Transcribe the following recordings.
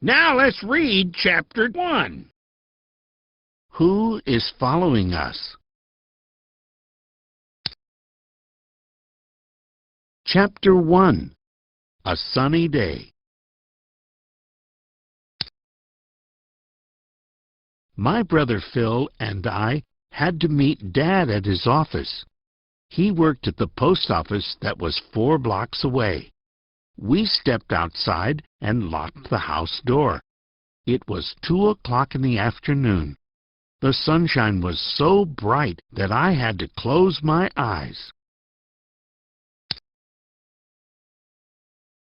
Now let's read Chapter 1. Who is following us? Chapter 1. A Sunny Day. My brother Phil and I had to meet Dad at his office. He worked at the post office that was 4 blocks away. We stepped outside and locked the house door. It was 2 o'clock in the afternoon. The sunshine was so bright that I had to close my eyes.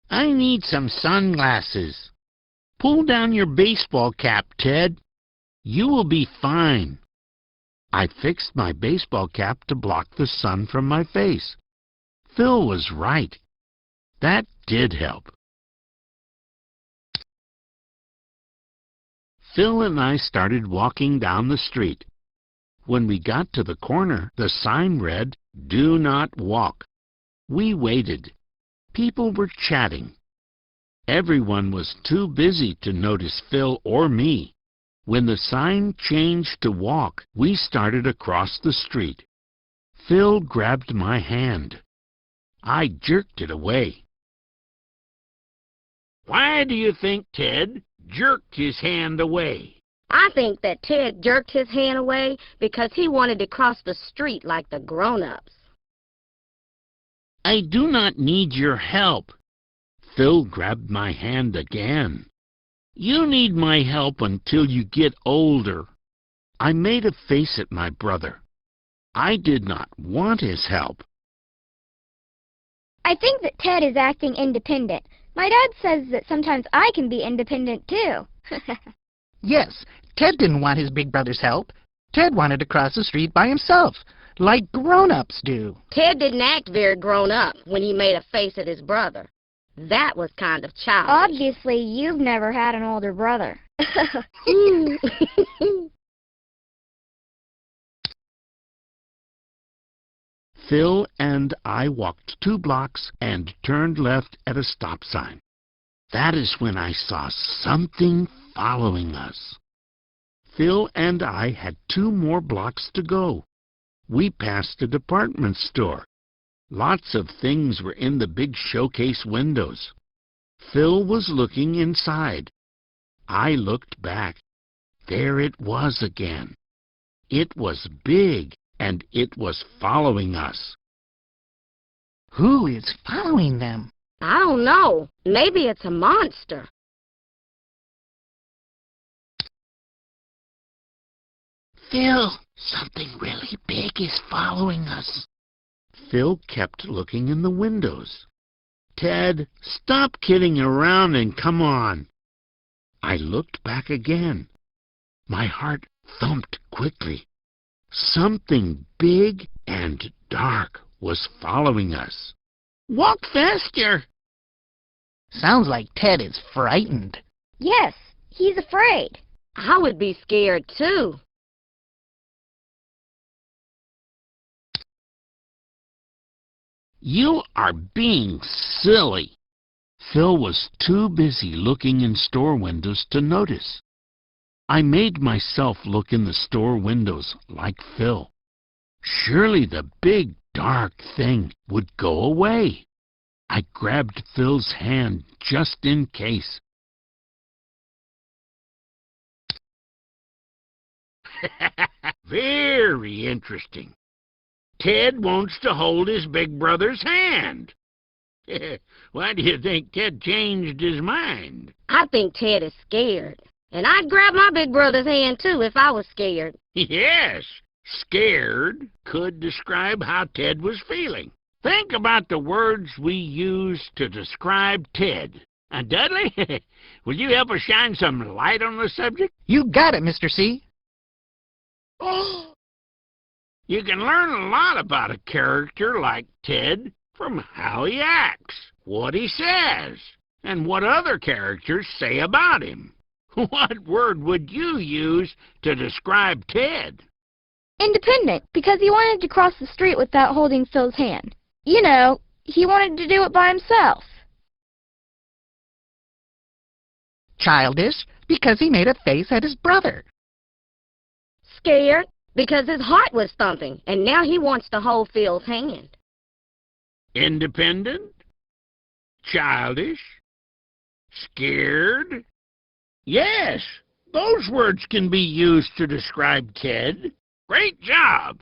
I need some sunglasses. Pull down your baseball cap, Ted. You will be fine. I fixed my baseball cap to block the sun from my face. Phil was right. That did help. Phil and I started walking down the street. When we got to the corner, the sign read, "Do not walk." We waited. People were chatting. Everyone was too busy to notice Phil or me. When the sign changed to walk, we started across the street. Phil grabbed my hand. I jerked it away. Why do you think Ted jerked his hand away? I think that Ted jerked his hand away because he wanted to cross the street like the grown-ups. I do not need your help. Phil grabbed my hand again. You need my help until you get older. I made a face at my brother. I did not want his help. I think that Ted is acting independent. My dad says that sometimes I can be independent too. Yes, Ted didn't want his big brother's help. Ted wanted to cross the street by himself, like grown-ups do. Ted didn't act very grown-up when he made a face at his brother. That was kind of childish. Obviously, you've never had an older brother. Phil and I walked 2 blocks and turned left at a stop sign. That is when I saw something following us. Phil and I had 2 more blocks to go. We passed a department store. Lots of things were in the big showcase windows. Phil was looking inside. I looked back. There it was again. It was big, and it was following us. Who is following them? I don't know. Maybe it's a monster. Phil, something really big is following us. Phil kept looking in the windows. Ted, stop kidding around and come on. I looked back again. My heart thumped quickly. Something big and dark was following us. Walk faster! Sounds like Ted is frightened. Yes, he's afraid. I would be scared too. You are being silly. Phil was too busy looking in store windows to notice. I made myself look in the store windows like Phil. Surely the big dark thing would go away. I grabbed Phil's hand just in case. Very interesting. Ted wants to hold his big brother's hand. Why do you think Ted changed his mind? I think Ted is scared. And I'd grab my big brother's hand too if I was scared. Yes, scared could describe how Ted was feeling. Think about the words we use to describe Ted. And Dudley, will you help us shine some light on the subject? You got it, Mr. C. You can learn a lot about a character like Ted from how he acts, what he says, and what other characters say about him. What word would you use to describe Ted? Independent, because he wanted to cross the street without holding Phil's hand. You know, he wanted to do it by himself. Childish, because he made a face at his brother. Scared, because his heart was thumping, and now he wants to hold Phil's hand. Independent, childish, scared. Yes, those words can be used to describe Ted. Great job!